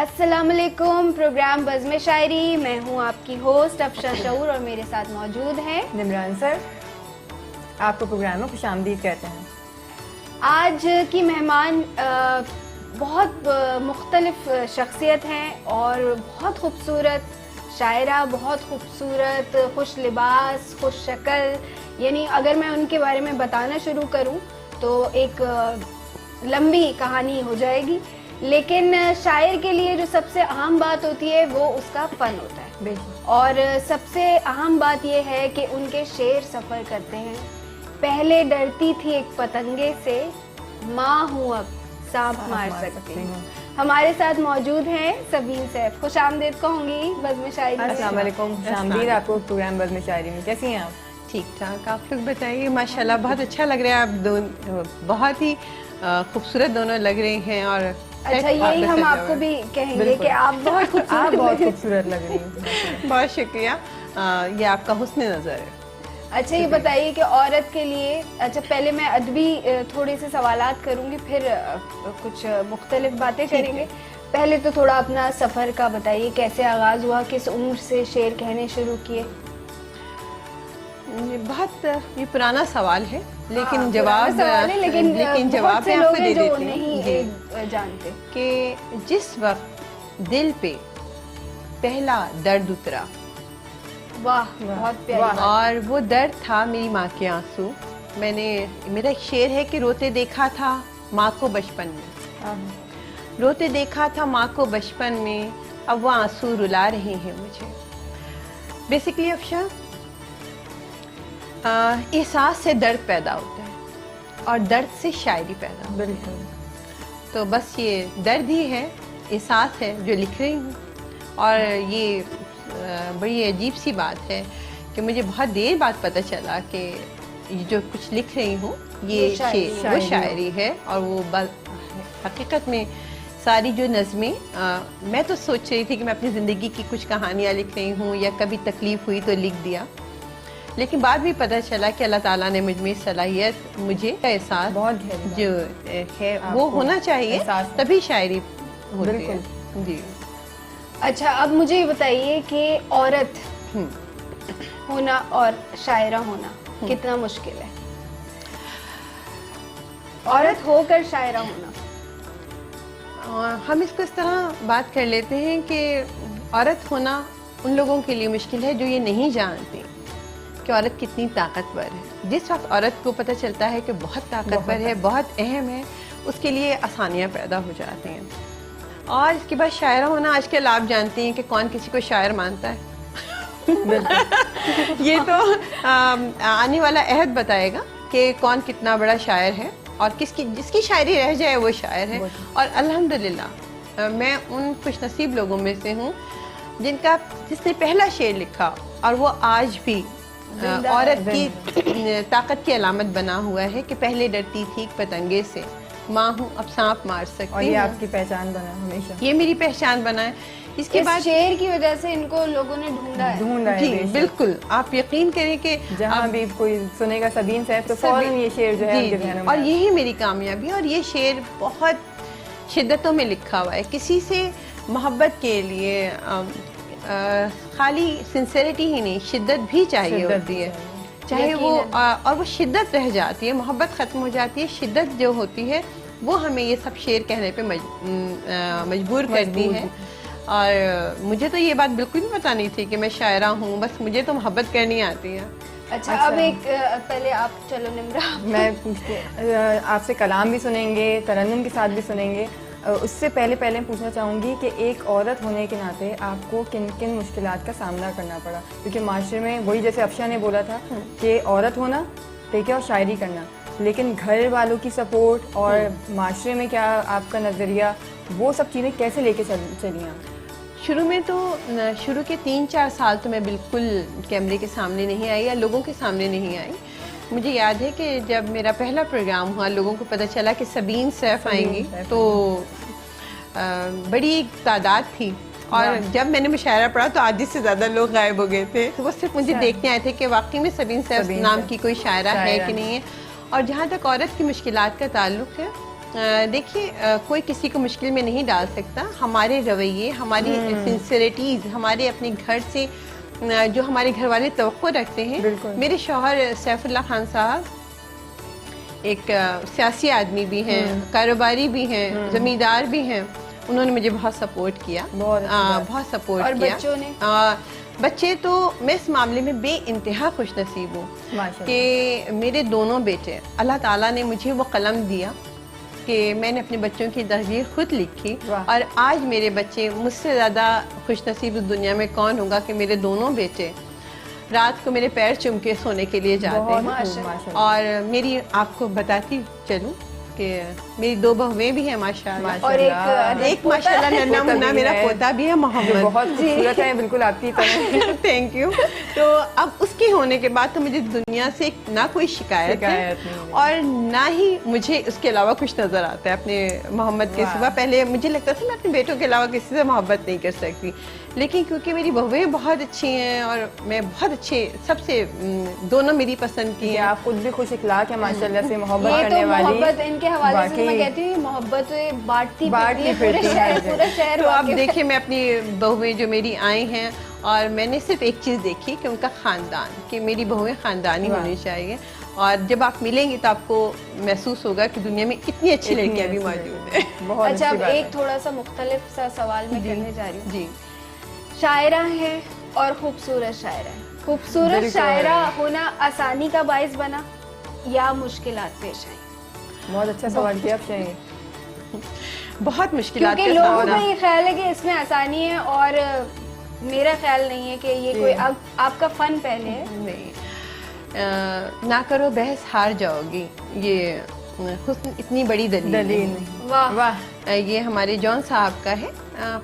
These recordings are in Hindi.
अस्सलामुअलैकुम। प्रोग्राम बज़्म शायरी, मैं हूँ आपकी होस्ट अफशा शऊर और मेरे साथ मौजूद हैं निमरान सर। आपको प्रोग्राम में खुशामदीद कहते हैं। आज की मेहमान बहुत मुख्तलिफ शख्सियत हैं और बहुत खूबसूरत शायरा, बहुत खूबसूरत, खुश लिबास, खुश शक्ल। यानी अगर मैं उनके बारे में बताना शुरू करूँ तो एक लंबी कहानी हो जाएगी, लेकिन शायर के लिए जो सबसे अहम बात होती है वो उसका फ़न होता है। और सबसे अहम बात यह है कि उनके शेर सफ़र करते हैं। पहले डरती थी एक पतंगे से, माँ हूँ अब सांप मार सकती हूँ। हमारे साथ मौजूद हैं सबीन सैफ। खुश आमदीद कहूँगी बज़्म शायरी में। अस्सलाम वालेकुम, खुशामदीद आपको प्रोग्राम बज़्म शायरी में। कैसी हैं आप? ठीक ठाक, आप लोग बताइए। माशाल्लाह बहुत अच्छा लग रहा है। आप दोनों बहुत ही खूबसूरत दोनों लग रहे हैं। और अच्छा, यही हम आपको भी कहेंगे कि आप बहुत खूबसूरत लग रही हैं। बहुत शुक्रिया। ये आपका हुस्न नज़र है। अच्छा, ये बताइए कि औरत के लिए, अच्छा पहले मैं अदबी थोड़े से सवालात करूंगी, फिर कुछ मुख्तलिफ बातें करेंगे। पहले तो थोड़ा अपना सफ़र का बताइए, कैसे आगाज़ हुआ, किस उम्र से शेर कहने शुरू किए? बहुत ये पुराना सवाल है, लेकिन जवाब लेकिन जवाब मैं आपको दे देती नहीं जानते कि जिस वक्त दिल पे पहला दर्द उतरा, वाह बहुत प्यारी। और वो दर्द था मेरी माँ के आंसू। मेरा एक शेर है कि रोते देखा था माँ को बचपन में, रोते देखा था माँ को बचपन में, अब वो आंसू रुला रहे हैं मुझे। बेसिकली अफशा, एहसास से दर्द पैदा होता है और दर्द से शायरी पैदा होती है। बिल्कुल। तो बस ये दर्द ही है, एहसास है जो लिख रही हूँ। और ये बड़ी अजीब सी बात है कि मुझे बहुत देर बाद पता चला कि जो कुछ लिख रही हूँ ये वो शायरी है। और वो हकीकत में सारी जो नज़में, मैं तो सोच रही थी कि मैं अपनी ज़िंदगी की कुछ कहानियाँ लिख रही हूँ या कभी तकलीफ़ हुई तो लिख दिया, लेकिन बाद भी पता चला कि अल्लाह ताला ने मुझ में सलाहियत, मुझे एहसास बहुत जो है वो होना चाहिए, तभी शायरी होती है। जी। अच्छा, अब मुझे ये बताइए कि औरत होना और शायरा होना कितना मुश्किल है? औरत होकर शायरा होना। हम इसको इस तरह बात कर लेते हैं कि औरत होना उन लोगों के लिए मुश्किल है जो ये नहीं जानते कि औरत कितनी ताकतवर है। जिस वक्त औरत को पता चलता है कि बहुत ताकतवर है, बहुत अहम है, उसके लिए आसानियाँ पैदा हो जाती हैं। और इसके बाद शायरा होना, आजकल आप जानती हैं कि कौन किसी को शायर मानता है। ये तो आने वाला अहद बताएगा कि कौन कितना बड़ा शायर है और जिसकी शायरी रह जाए वो शायर है। और अल्हम्दुलिल्लाह मैं उन खुशनसीब लोगों में से हूँ जिसने पहला शेर लिखा और वो आज भी औरत की ताकत की अलामत बना हुआ है कि पहले डरती थी पतंगे से, माँ हूँ अब सांप मार सकती हूँ। और ये आपकी पहचान बना हमेशा। ये मेरी पहचान बना है। इसके बाद शेर की वजह से इनको लोगों ने ढूंढा है। जी बिल्कुल, आप यकीन करें कि जहाँ भी कोई सुनेगा सबीन सैफ तो फौरन ये शेर जो है उनके ज़हन में। और यही मेरी कामयाबी। और ये शेर बहुत शिद्दतों में लिखा हुआ है, किसी से मोहब्बत के लिए खाली सिंसेरिटी ही नहीं, शिद्दत भी चाहिए होती है, चाहे वो और वो शिद्दत रह जाती है, मोहब्बत ख़त्म हो जाती है, शिद्दत जो होती है वो हमें ये सब शेर कहने पे मजबूर करती है। और मुझे तो ये बात बिल्कुल भी पता नहीं थी कि मैं शायरा हूँ, बस मुझे तो मोहब्बत करनी आती है। अच्छा, अब एक पहले आप चलो निम्रा, मैं पूछती आपसे कलाम भी सुनेंगे, तरन्नुम के साथ भी सुनेंगे। उससे पहले पूछना चाहूँगी कि एक औरत होने के नाते आपको किन किन मुश्किलात का सामना करना पड़ा? क्योंकि माशरे में वही जैसे अफशा ने बोला था कि औरत होना ठीक है और शायरी करना, लेकिन घर वालों की सपोर्ट और माशरे में क्या आपका नज़रिया, वो सब चीज़ें कैसे लेके चली आप? शुरू में तो शुरू के 3-4 साल तो मैं बिल्कुल कैमरे के सामने नहीं आई या लोगों के सामने नहीं आई। मुझे याद है कि जब मेरा पहला प्रोग्राम हुआ, लोगों को पता चला कि सबीन सैफ आएंगी, तो बड़ी एक तादाद थी। और जब मैंने मुशायरा पढ़ा तो आधी से ज़्यादा लोग गायब हो गए थे। तो वो सिर्फ मुझे देखने आए थे कि वाकई में सबीन सैफ नाम की कोई शायरा है कि नहीं है। और जहाँ तक औरत की मुश्किलात का ताल्लुक़ है, देखिए कोई किसी को मुश्किल में नहीं डाल सकता। हमारे रवैये, हमारी सिंसियरिटीज़, हमारे अपने घर से जो हमारे घर वाले तवक्को रखते हैं। मेरे शौहर सैफुल्लाह खान साहब एक सियासी आदमी भी हैं, कारोबारी भी हैं, ज़मींदार भी हैं। उन्होंने मुझे बहुत सपोर्ट किया, बहुत सपोर्ट और किया। बच्चों ने? बच्चे तो मैं इस मामले में बेइंतहा खुश नसीब हूँ कि मेरे दोनों बेटे, अल्लाह ताला ने मुझे वो कलम दिया कि मैंने अपने बच्चों की तस्वीर खुद लिखी, और आज मेरे बच्चे, मुझसे ज़्यादा खुश नसीब इस दुनिया में कौन होगा कि मेरे दोनों बेटे रात को मेरे पैर चूम के सोने के लिए जाते हैं। और मेरी आपको बताती चलूँ कि मेरी 2 बहुएं भी हैं माशाल्लाह, और एक माशाल्लाह नन्ना मुन्ना मेरा पोता भी है, मोहम्मद। बहुत खूबसूरत है, बिल्कुल आपकी तरह। Thank you. तो अब उसके होने के बाद तो मुझे दुनिया से ना कोई शिकायत है और ना ही मुझे उसके अलावा कुछ नजर आता है अपने मोहम्मद के सिवा। पहले मुझे लगता था मैं अपने बेटों के अलावा किसी से मोहब्बत नहीं कर सकती, लेकिन क्योंकि मेरी बहुएं बहुत अच्छी हैं और मैं बहुत अच्छे, सबसे दोनों मेरी पसंद की हैं। आप खुद भी खुश इखलाक है माशाल्लाह से, मोहब्बत ये करने तो वाली। मोहब्बत इनके हवाले से मैं कहती हूँ मोहब्बत बांटती पूरे शहर। तो अब देखिए मैं अपनी बहुएं जो मेरी आई हैं, और मैंने सिर्फ एक चीज़ देखी कि उनका ख़ानदान, कि मेरी बहुएं ख़ानदानी होनी चाहिए। और जब आप मिलेंगी तो आपको महसूस होगा कि दुनिया में इतनी अच्छी लड़कियाँ भी मौजूद हैं। अच्छा, अब एक थोड़ा सा मुख्तलिफ सा सवाल मैं करने जा रही हूँ। जी, शायरा है और खूबसूरत शायरा है। खूबसूरत शायरा होना आसानी का बायस बना या मुश्किलात पेश आई? बहुत अच्छा सवाल किया आपने। बहुत मुश्किलात क्योंकि लोगों का ये ख्याल है कि इसमें आसानी है, और मेरा ख्याल नहीं है कि ये कोई आपका फन पहले है। नहीं, ना करो बहस, हार जाओगी। ये हुस्न इतनी बड़ी दलील। वाह वाह। ये हमारे जॉन साहब का है।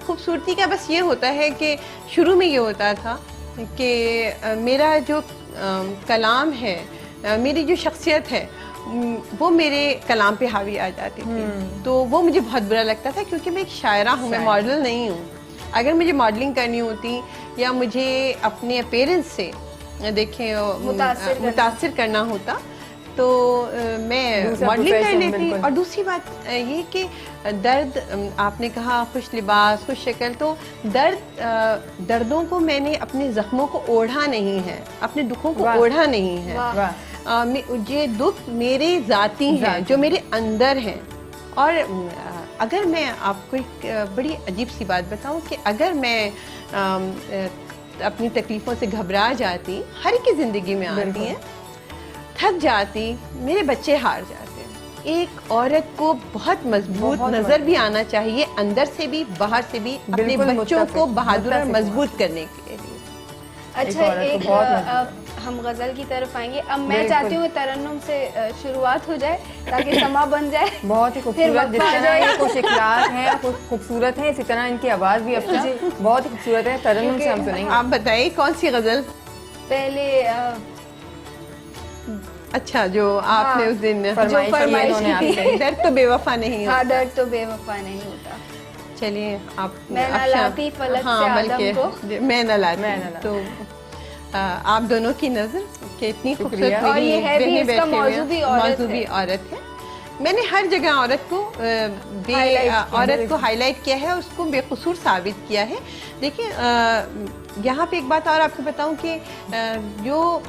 खूबसूरती का बस ये होता है कि शुरू में ये होता था कि मेरा जो कलाम है, मेरी जो शख्सियत है, वो मेरे कलाम पे हावी आ जाती थी। तो वो मुझे बहुत बुरा लगता था, क्योंकि मैं एक शायरा हूँ, मैं मॉडल नहीं हूँ। अगर मुझे मॉडलिंग करनी होती या मुझे अपने अपीयरेंस से देखें मुतासिर करना होता तो मैं मॉडलिंग कर लेती। और दूसरी बात ये कि दर्द, आपने कहा खुश लिबास, खुश शक्ल, तो दर्दों को मैंने, अपने जख्मों को ओढ़ा नहीं है, अपने दुखों को ओढ़ा नहीं है। ये दुख मेरे ज़ाती हैं, जो मेरे अंदर हैं। और अगर मैं आपको एक बड़ी अजीब सी बात बताऊं कि अगर मैं अपनी तकलीफ़ों से घबरा जाती, हर एक की ज़िंदगी में आती हैं, थक जाती, मेरे बच्चे हार जाते। एक औरत को बहुत मजबूत नज़र भी आना चाहिए, अंदर से भी बाहर से भी, अपने बच्चों को बहादुर और मजबूत करने के लिए। अच्छा, हम गज़ल की तरफ आएंगे। अब मैं चाहती हूँ तरन्नुम से शुरुआत हो जाए ताकि समा बन जाए। बहुत ही खूबसूरत, जिस तरह ये खुश इखलाक हैं, खूबसूरत हैं, इसी तरह इनकी आवाज़ भी बहुत ही खूबसूरत है। तरन्नुम से हम सुनेंगे। आप बताइए कौन सी गज़ल पहले? अच्छा, जो आपने उस दिन फरमाइश की थी, दर्द तो बेवफा नहीं होता। हाँ, दर्द तो बेवफा नहीं होता। चलिए, आप मैं न लाती फलक से आदम को, मैं न लाती। तो आप दोनों की नज़र के इतनी खूबसूरत, और ये है भी इसका मौजू भी औरत है। मैंने हर जगह औरत को हाईलाइट किया है, उसको बेकसूर साबित किया है। देखिए, यहाँ पे एक बात और आपको बताऊं कि जो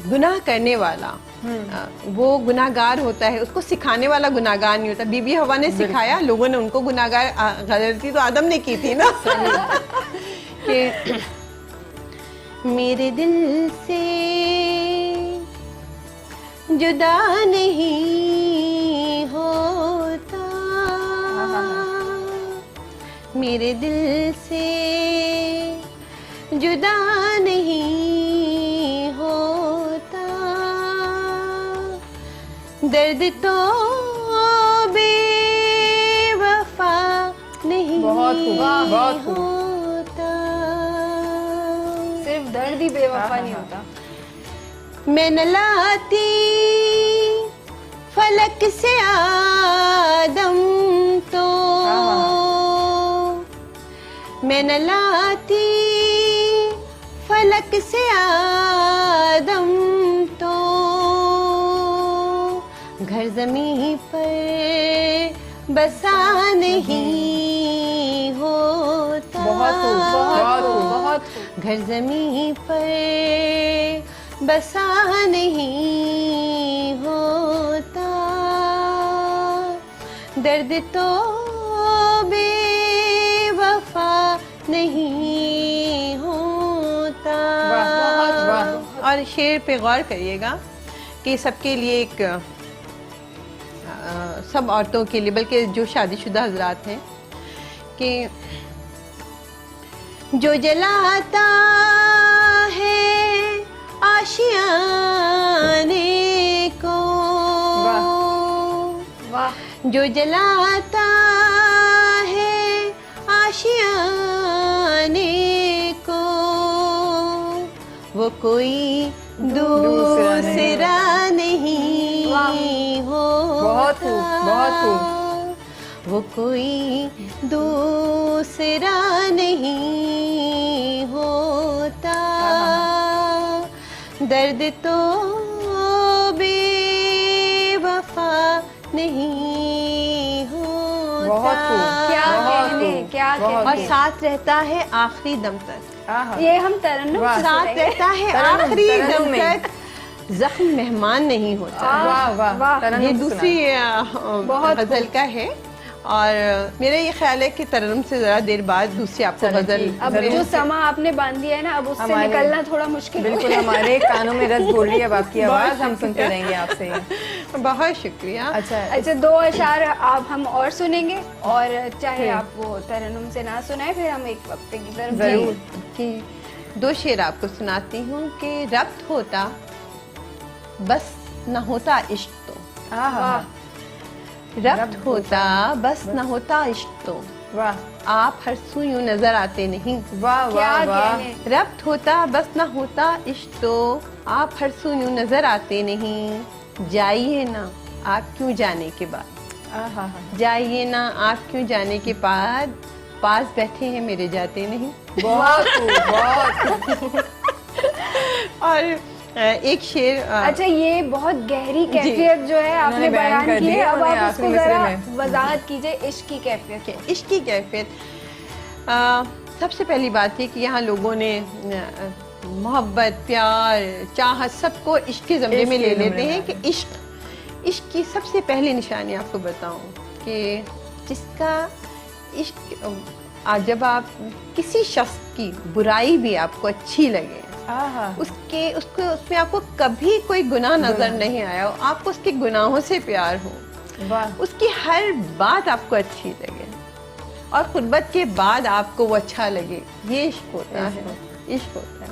गुनाह करने वाला वो गुनाहगार होता है, उसको सिखाने वाला गुनाहगार नहीं होता। बीबी हवा ने सिखाया, लोगों ने उनको गुनाहगार, गलती तो आदम ने की थी ना। कि मेरे दिल से जुदा नहीं होता, मेरे दिल से जुदा नहीं होता, दर्द तो बेवफा नहीं होता, सिर्फ दर्द ही बेवफा नहीं होता। मैं न लाती फलक से आदम तो, मैं न लाती फलक से आदम तो, घर जमीन पर बसा नहीं होता, बहुत खूब, बहुत खूब, बहुत घर जमीन पर बसा नहीं होता, दर्द तो बेवफा नहीं होता। वाह, वाह। और शेर पे गौर करिएगा कि सबके लिए एक सब औरतों के लिए, बल्कि जो शादीशुदा हजरात हैं, कि जो जलाता है आशियाने को, वाह, जो जलाता है आशियाने को, वो कोई दूसरा नहीं होता, बहुत खूब, बहुत खूब। वो कोई दूसरा नहीं होता, दर्द तो बेवफा नहीं होता। बहुत खूब, क्या बहुत कहने, खूब, क्या बहुत कहने। और साथ रहता है आखिरी दम तक, आहा। ये हम तरन्नुम वाह। से साथ सुनेंगे। रहता है तरन्नुम, आखिरी तरन्नुम दम में। तक, जख्म मेहमान नहीं होता। वाह वाह, वाह। तरन्नुम ये सुना। दूसरी बहुत गजल का है, और मेरा ये ख्याल है कि तरन्नुम से जरा देर बाद दूसरी आपको चलो, गजल ठीक। अब जरूर जो से। समा आपने बांध दिया है ना, अब उससे हमारे- निकलना थोड़ा मुश्किल हो बिल्कुल, गया। हमारे कानों में रस बोल रही है अब आपकी बहुत आवाज़, हम सुनते शुक्रिया। रहेंगे आपसे। बहुत शुक्रिया। अच्छा, अच्छा, 2 अशार आप हम और सुनेंगे, और चाहे ठीक। आप वो तरन्नुम से ना सुनाए, फिर हम एक वक्फे की तरफ जरूर। जाएंगे। कि 2 शेर आपको सुनाती हूँ कि रब्त होता बस न होता इश्क तो, आहा, रब्त होता बस न होता इश्क तो, वाह आप हर सू यूं नजर आते नहीं, वाह क्या वाह वाह। कहने। रब्त होता बस न होता इश्क तो, आप हर सू यूं नजर आते नहीं, जाइए ना आप क्यों जाने के बाद, आहा, जाइए ना आप क्यों जाने के बाद, पास बैठे हैं मेरे जाते नहीं। बहुत खूब, बहुत खूब। और एक शेर अच्छा, ये बहुत गहरी कैफियत जो है आपने उन्होंने बयान बयान कर की दी है, है, अब उन्हें आप आखिरी उसको मिसरे जरा में। वजाहत कीजिए इश्क की कैफियत की। इश्क की कैफियत। सबसे पहली बात है कि यहाँ लोगों ने मोहब्बत, प्यार, चाहत सबको इश्क के ज़मरे में इश्क ले के लेते ज़मरे हैं में। कि इश्क की सबसे पहली निशानी आपको बताऊं कि जिसका इश्क, जब आप किसी शख्स की बुराई भी आपको अच्छी लगे, आहा, उसमें आपको कभी कोई गुनाह नजर नहीं आया हो, आपको उसके गुनाहों से प्यार हो, वाह उसकी हर बात आपको अच्छी लगे, और खुर्बत के बाद आपको वो अच्छा लगे, ये इश्क होता है, इश्क होता है।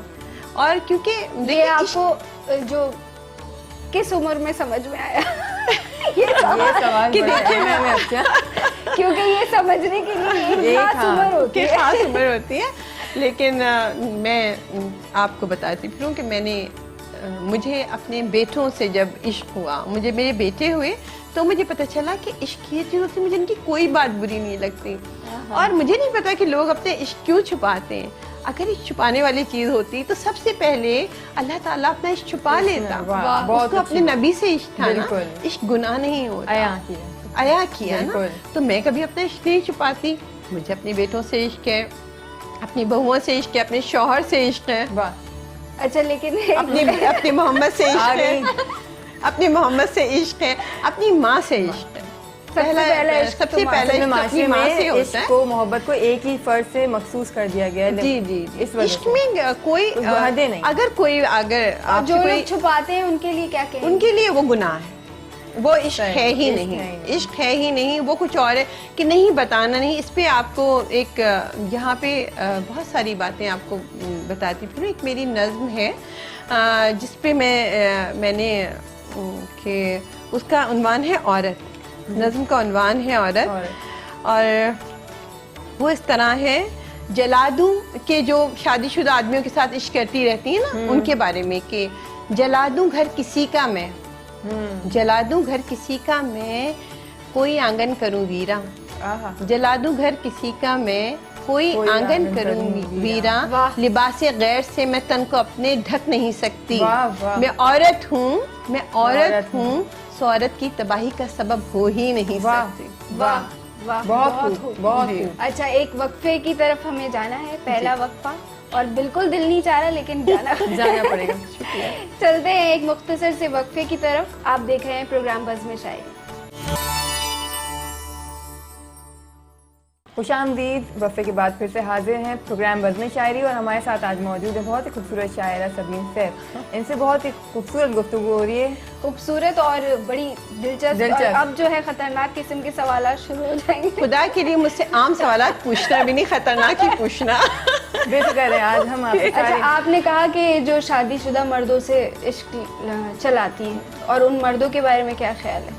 और क्योंकि ये देखिए आपको जो किस उम्र में समझ में आया? ये ये सवाल कि बड़ा देखिए है हमें अच्छा। क्योंकि ये समझने के लिए एक एक खास हाँ, उम्र होती कि है। खास उम्र होती है, लेकिन मैं आपको बताती फिरूं कि मुझे अपने बेटों से जब इश्क हुआ, मुझे मेरे बेटे हुए, तो मुझे पता चला कि इश्क ये चीज़ होती है, मुझे इनकी कोई बात बुरी नहीं लगती, और मुझे नहीं पता कि लोग अपने इश्क क्यों छुपाते हैं। अगर इश्क छुपाने वाली चीज़ होती तो सबसे पहले अल्लाह ताला अपना इश्क छुपा लेता। वाह, बहुत उसको अपने अच्छी नबी से इश्क था ना, बिल्कुल। इश्क गुनाह नहीं होता, आया किया। आया किया ना, बिल्कुल। तो मैं कभी अपना इश्क नहीं छुपाती। मुझे अपने बेटों से इश्क है, अपनी बहुओं से इश्क है, अपने शौहर से इश्क है, वाह, अच्छा, लेकिन अपने मोहम्मद से आ इश्क गई। है, अपने मोहम्मद से इश्क है, अपनी माँ से इश्क है। सबसे पहला इश्क तो सबसे माँ पहला से। इश्क माशरे अपनी माँ से में होता इश्क है। को, मोहब्बत को एक ही फर्ज से मखसूस कर दिया गया है। जी जी जी। इस वजह इश्क से। में कोई हदें नहीं। अगर जो आपसे लोग छुपाते हैं उनके लिए क्या कहें? उनके लिए वो गुनाह है, वो इश्क सही, है ही इश्क नहीं, है ही नहीं। इश्क है ही नहीं, वो कुछ और है कि नहीं बताना नहीं। इस पे आपको एक यहाँ पे बहुत सारी बातें आपको बताती फिर। एक मेरी नज़्म है जिस पे मैंने कि उसका उन्वान है औरत, नज़्म का उन्वान है औरत, और वो इस तरह है, जला दूं के जो शादीशुदा आदमियों के साथ इश्क करती रहती है ना, उनके बारे में कि जला दूं घर किसी का मैं, जला दूं घर किसी का मैं, कोई आंगन करूं वीरा, आहा, जला दूं घर किसी का मैं, कोई आंगन करूं वीरा, लिबासे गैर से मैं तन को अपने ढक नहीं सकती, वाह, वाह। मैं औरत हूँ, मैं औरत हूँ, उस औरत की तबाही का सबब हो ही नहीं वाह सकती। वाह वाह, बहुत खूब, बहुत जी। खूब। अच्छा, एक वक्फे की तरफ हमें जाना है, पहला वक्फा, और बिल्कुल दिल नहीं चाह रहा लेकिन जाना जाना पड़ेगा। चलते हैं एक मुख्तसर से वक्फे की तरफ। आप देख रहे हैं प्रोग्राम बज़्म शायरी। खुशामदीद, वफ़े के बाद फिर से हाजिर हैं प्रोग्राम बज़्म शायरी, और हमारे साथ आज मौजूद है बहुत ही खूबसूरत शायरा सबीन सैफ। इनसे बहुत ही खूबसूरत गुफ्तगू हो रही है, खूबसूरत और बड़ी दिलचस्प। और अब जो है खतरनाक किस्म के सवाल शुरू हो जाएंगे। खुदा के लिए मुझसे आम सवालात पूछना भी नहीं, खतरनाक ही पूछना। बेफिक्र है आज हम आपसे अच्छा, सारे। आपने कहा कि जो शादीशुदा मर्दों से इश्क चलाती हैं, और उन मर्दों के बारे में क्या ख्याल है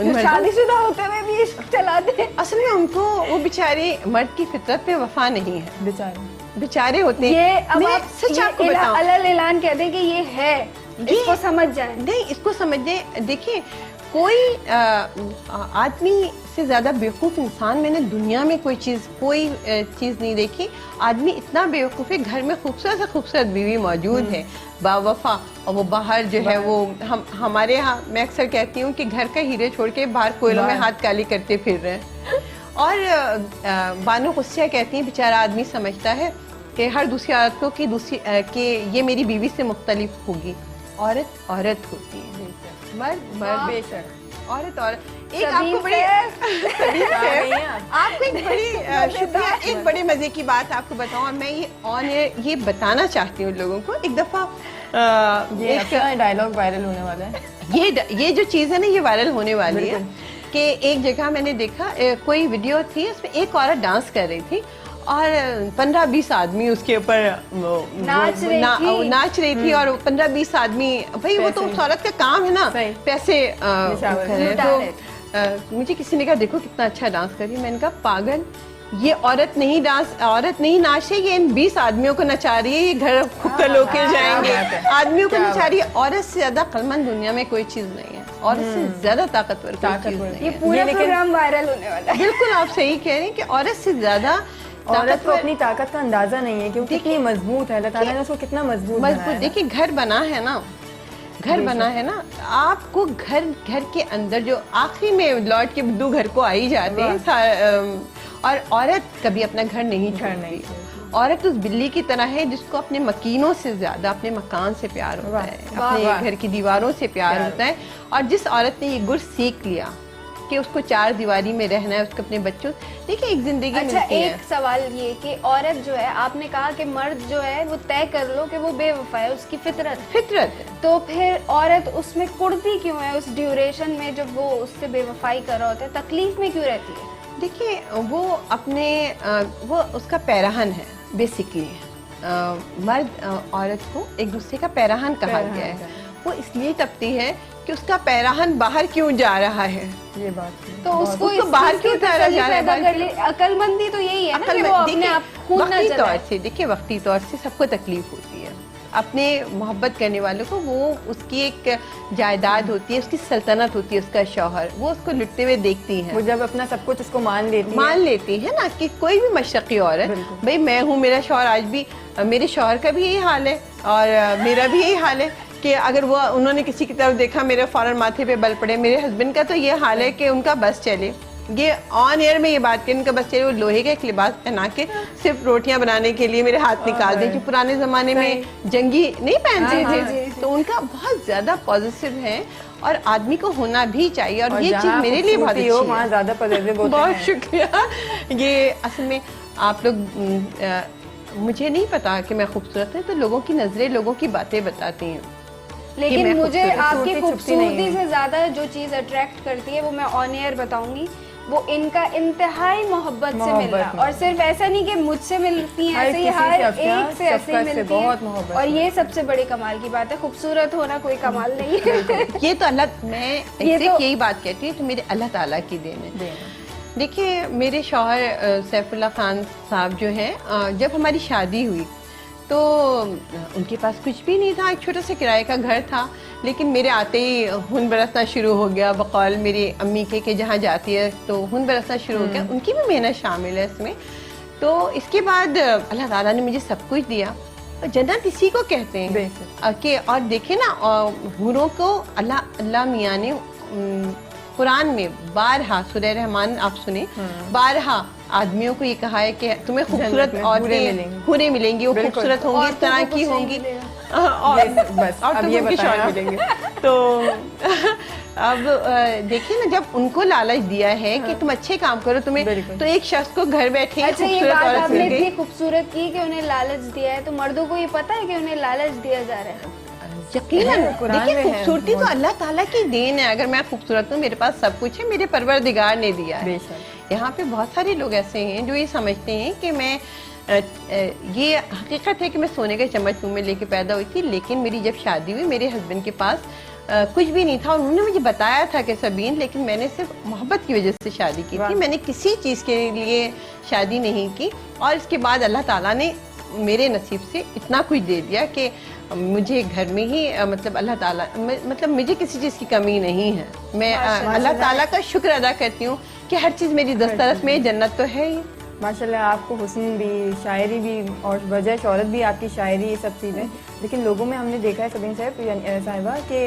जो शादीशुदा होते हुए भी इश्क चलाते हैं? असल में उनको, वो बेचारे मर्द की फितरत पे वफा नहीं है, बेचारे होते हैं। ये अब मैं आप सच आपको बताऊं, अलल ऐलान कह दें कि ये है, इसको समझ जाएं। नहीं, इसको समझे। देखिए, कोई आदमी से ज्यादा बेवकूफ इंसान मैंने दुनिया में कोई चीज नहीं देखी। आदमी इतना बेवकूफ है, घर में खूबसूरत से खूबसूरत बीवी मौजूद है, बावफा, और वो बाहर जो है वो हमारे यहाँ, मैं अक्सर कहती हूँ कि घर का हीरे छोड़ के बाहर कोयलों में हाथ काली करते फिर रहे हैं। और बानो गुस्सा कहती हैं, बेचारा आदमी समझता है कि हर दूसरी औरत को कि ये मेरी बीवी से मुख्तलिफ होगी। औरत औरत होती है, मर्द मर्द, बेशक औरत औरत। एक आपको बड़ी आपको एक बड़ी शुक्रिया, एक बड़े मजे की बात आपको बताऊं, और मैं ये ऑन एयर ये बताना चाहती हूँ लोगों को। एक दफा एक डायलॉग वायरल होने वाला है, ये जो चीज़ है ना, ये वायरल होने वाली है। कि एक जगह मैंने देखा, कोई वीडियो थी, उसमें एक औरत डांस कर रही थी और 15-20 आदमी उसके ऊपर नाच रही थी, और 15-20 आदमी, भाई वो तो उस औरत का काम है ना पैसे तो मुझे किसी ने कहा देखो कितना अच्छा डांस कर रही है। मैंने कहा पागल, ये औरत नहीं नाच रही, ये इन 20 आदमियों को नचा रही है, ये घर खुक्कल होके जाएंगे, आदमियों को नचा रही है। औरत से ज्यादा अक्लमंद दुनिया में कोई चीज नहीं है, औरत से ज्यादा ताकतवर कोई चीज नहीं है। ये पूरा प्रोग्राम वायरल होने वाला है। बिल्कुल आप सही कह रहे हैं कि औरत से ज्यादा औरत को अपनी ताकत का अंदाजा नहीं है, क्योंकि कितनी मजबूत है, अल्लाह ताला ने उसको कितना मजबूत। देखिए, घर बना है ना, आपको घर के अंदर जो आखिरी में लौट के बुद्धू घर को आई जाते हैं, और औरत कभी अपना घर नहीं छोड़ती। औरत उस बिल्ली की तरह है जिसको अपने मकीनों से ज्यादा अपने मकान से प्यार होता है, अपने घर की दीवारों से प्यार होता है। और जिस औरत ने ये गुर सीख लिया कि उसको 4 दीवारी में रहना है, उसको अपने बच्चों, देखिए एक जिंदगी अच्छा, एक सवाल ये कि औरत जो है, आपने कहा कि मर्द जो है वो तय कर लो कि वो बेवफा है, उसकी फितरत है, तो फिर औरत उसमें कुड़ती क्यों है? उस ड्यूरेशन में जब वो उससे बेवफाई कर रहा होता है, तकलीफ में क्यों रहती है? देखिए, वो अपने वो उसका पैराहन है बेसिकली। मर्द औरत को एक दूसरे का पैराहन कहा गया है। वो इसलिए तपती है कि उसका पैराहन बाहर क्यों जा रहा है, ये बात है। तो उसको बाहर क्यों जा रहा है? अकलमंदी तो यही है ना कि वो अपने आप खून ना जलाए। तौर से देखिए, वक्ती तौर से सबको तकलीफ होती है। अपने मोहब्बत करने वालों को, वो उसकी एक जायदाद होती है, उसकी सल्तनत होती है, उसका शौहर, वो उसको लुटते हुए देखती है। वो जब अपना सब कुछ उसको मान लेती है ना, कि कोई भी मशरक़ी औरत, भाई मैं हूँ, मेरा शौहर, आज भी मेरे शौहर का भी यही हाल है और मेरा भी यही हाल है कि अगर वो उन्होंने किसी की तरफ देखा, मेरे फौरन माथे पे बल पड़े। मेरे हस्बैंड का तो ये हाल है कि उनका बस चले, ये ऑन एयर में ये बात करें, उनका बस चले, वो लोहे का एक लिबास पहना के सिर्फ रोटियां बनाने के लिए मेरे हाथ निकाल दे, जो पुराने जमाने में जंगी नहीं पहनते थे। तो उनका बहुत ज्यादा पॉजिटिव है और आदमी को होना भी चाहिए, और ये चीज मेरे लिए बहुत अच्छी है। वहाँ ज्यादा पॉजिटिव होते हैं। बहुत शुक्रिया। ये असल में आप लोग, मुझे नहीं पता कि मैं खूबसूरत है, तो लोगों की नजरें, लोगों की बातें बताती हैं। लेकिन मुझे आपकी खूबसूरती से ज्यादा जो चीज अट्रैक्ट करती है, वो मैं ऑन एयर बताऊंगी, वो इनका इंतहाई मोहब्बत से मिलना। और सिर्फ ऐसा नहीं कि मुझसे मिलती हैं, ऐसे ही हर एक से ऐसे ही मिलती हैं, और ये सबसे बड़ी कमाल की बात है। खूबसूरत होना कोई कमाल नहीं है। ये तो अल्लाह, मैं यही बात कहती हूँ, तो मेरे अल्लाह ताला की देन है। देखिए, मेरे शौहर सैफुल्लाह खान साहब जो हैं, जब हमारी शादी हुई तो उनके पास कुछ भी नहीं था, एक छोटा सा किराए का घर था, लेकिन मेरे आते ही हुन बरसना शुरू हो गया, बकौल मेरी अम्मी के जहाँ जाती है तो हुन बरसना शुरू हो गया। उनकी भी मेहनत शामिल है इसमें। तो इसके बाद अल्लाह ताला ने मुझे सब कुछ दिया। जन्नत इसी को कहते हैं कि, और देखे ना, हुरों को अल्लाह मियाँ ने कुरान में बारहा, सूरह रहमान आप सुने, बारहा आदमियों को ये कहा है कि तुम्हें खूबसूरत औरतें हूरें मिलेंगी, वो खूबसूरत होंगी, इस तरह की होंगी, और बस अब ये उनके शौहर मिलेंगे। तो अब देखिए ना, जब उनको लालच दिया है कि तुम अच्छे काम करो, तुम्हें तो एक शख्स को घर बैठे अच्छा, ये खूबसूरत बात औरत आपने मिल गई। इतनी खूबसूरत की कि उन्हें लालच दिया है, तो मर्दों को ये पता है कि उन्हें लालच दिया जा रहा है? यकीनन कुरान देखिए, में है, खूबसूरती तो अल्लाह ताला की देन है। अगर मैं खूबसूरत हूँ, मेरे पास सब कुछ है, मेरे परवरदिगार ने दिया है। बेशक। यहाँ पे बहुत सारे लोग ऐसे हैं जो ये समझते हैं कि मैं ये हकीकत है कि मैं सोने का चम्मच मुंह में लेके पैदा हुई थी, लेकिन मेरी जब शादी हुई, मेरे हस्बैंड के पास कुछ भी नहीं था, और उन्होंने मुझे बताया था कि सबीन, लेकिन मैंने सिर्फ मोहब्बत की वजह से शादी की थी, मैंने किसी चीज़ के लिए शादी नहीं की। और इसके बाद अल्लाह ताला ने मेरे नसीब से इतना कुछ दे दिया कि मुझे घर में ही मतलब अल्लाह ताला मतलब मुझे किसी चीज़ की कमी नहीं है। मैं अल्लाह ताला का शुक्र अदा करती हूँ कि हर चीज़ मेरी दस्तरस में, जन्नत तो है ही। माशाल्लाह, आपको हुस्न भी, शायरी भी, और वजह शौहरत भी आपकी शायरी, ये सब चीज़ें। लेकिन लोगों में हमने देखा है सबीन साहिबा कि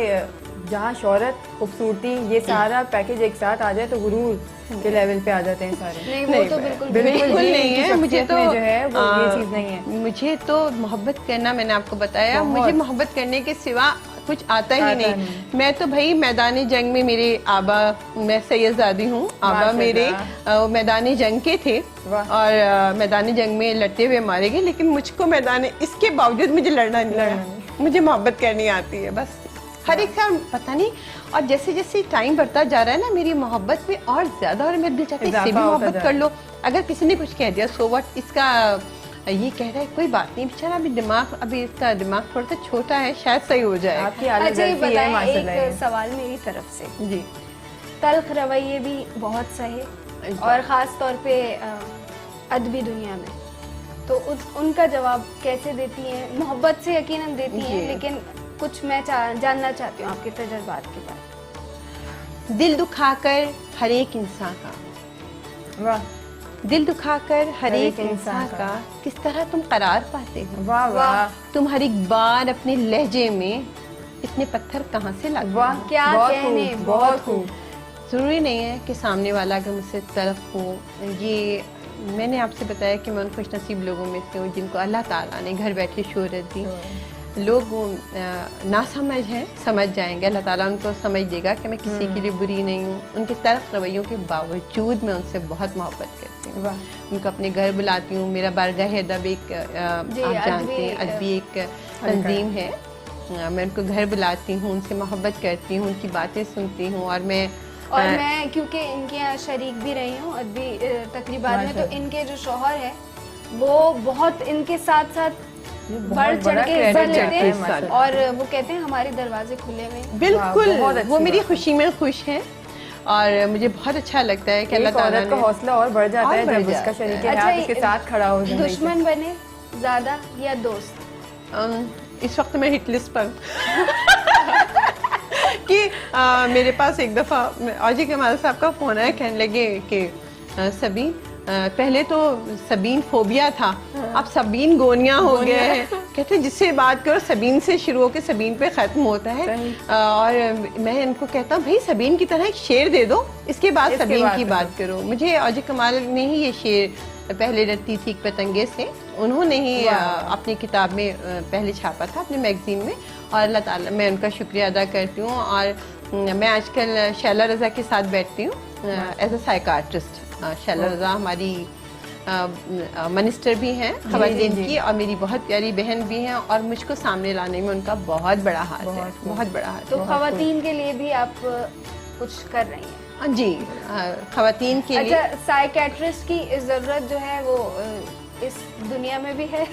जहाँ शौहरत, खूबसूरती, ये सारा पैकेज एक साथ आ जाए तो गुरूर के लेवल पे आ जाते हैं सारे। नहीं, वो तो बिल्कुल बिल्कुल नहीं है। मुझे तो जो है वो ये चीज़ नहीं है। मुझे तो मोहब्बत करना, मैंने आपको बताया, मुझे मोहब्बत करने के सिवा कुछ आता ही नहीं। मैं तो भाई मैदानी जंग में मेरे आबा, मैं सैयदजादी हूँ, आबा मेरे मैदानी जंग के थे, और मैदानी जंग में लड़ते हुए मारे गए, लेकिन मुझको मैदान, इसके बावजूद मुझे लड़ना नहीं आया। मुझे मोहब्बत करनी आती है बस। हर एक का पता नहीं, और जैसे जैसे टाइम बढ़ता जा रहा है ना, मेरी मोहब्बत में और ज्यादा, और मेरे दिल चाहता है इससे भी मोहब्बत कर लो। अगर किसी ने कुछ कह दिया, सो व्हाट, इसका ये कह रहा है कोई बात नहीं, बेचारा अभी इसका दिमाग थोड़ा सा छोटा है, शायद सही हो जाए। आपकी अच्छा, ये बताएं, एक सवाल मेरी तरफ से जी। तल्ख रवैये भी बहुत सहे, और ख़ास तौर पे अदबी दुनिया में, तो उनका जवाब कैसे देती हैं? मोहब्बत से यकीनन देती हैं, लेकिन कुछ मैं जानना चाहती हूँ आपके तजुर्बात के बारे। दिल दुखाकर हर एक इंसान का, वाह, दिल दुखाकर हर एक इंसान का किस तरह तुम करार पाते हो। वाह वाह, तुम हर एक बार अपने लहजे में इतने पत्थर कहाँ से लाते हो। वाह, क्या कहने, बहुत खूब। ज़रूरी नहीं है कि सामने वाला अगर मुझसे तरफ हो। ये मैंने आपसे बताया कि मैं उन खुशनसीब लोगों में से हूँ जिनको अल्लाह ताला ने घर बैठे शोहरत दी। लोग ना समझ हैं, समझ जाएंगे, अल्लाह ताला उनको समझ देगा कि मैं किसी के लिए बुरी नहीं हूँ। उनके तरफ रवैयों के बावजूद मैं उनसे बहुत मोहब्बत करती हूँ। उनको अपने घर बुलाती हूँ। मेरा बारगाह अदब एक आप जानते हैं, अदबी एक तंजीम है। मैं उनको घर बुलाती हूँ, उनसे मोहब्बत करती हूँ, उनकी बातें सुनती हूँ, और मैं क्योंकि इनके यहाँ शरीक भी रही हूँ अदबी तकरीबात में, तो इनके जो शौहर है वो बहुत इनके साथ साथ बढ़ चढ़ के हिस्सा लेते हैं, और वो कहते हैं हमारे दरवाजे खुले में। बिल्कुल, वो मेरी खुशी में खुश हैं, और मुझे बहुत अच्छा लगता है कि अल्लाह ताला का हौसला और बढ़ जाता है जब उसका शरीक हयात उसके साथ खड़ा हो जाए। दुश्मन बने ज्यादा या दोस्त? इस वक्त मैं हिट लिस्ट पर कि मेरे पास एक दफ़ा आजी कमाल साहब का फ़ोन आया, कहने लगे कि सबीन, पहले तो सबीन फोबिया था, अब सबीन गोनिया हो गया है। कहते जिससे बात करो सबीन से शुरू होकर सबीन पे ख़त्म होता है। और मैं इनको कहता हूँ भाई सबीन की तरह एक शेर दे दो, इसके बाद सबीन की बात करो। मुझे आजी कमाल ने ही ये शेर, पहले डरती थी पतंगे से, उन्होंने ही अपनी किताब में पहले छापा था, अपने मैगजीन में, और अल्लाह ताला मैं उनका शुक्रिया अदा करती हूँ। और मैं आजकल शैला रज़ा के साथ बैठती हूँ एज अ साइकाट्रिस्ट। शैला रज़ा हमारी मिनिस्टर भी हैं ख़वातीन की, और मेरी बहुत प्यारी बहन भी हैं, और मुझको सामने लाने में उनका बहुत बड़ा हाथ है, बहुत बड़ा हाथ। तो ख़वातीन के लिए भी आप कुछ कर रही हैं? जी, ख़वातीन के लिए। अच्छा, साइकेट्रिस्ट की ज़रूरत जो है वो इस दुनिया में भी है,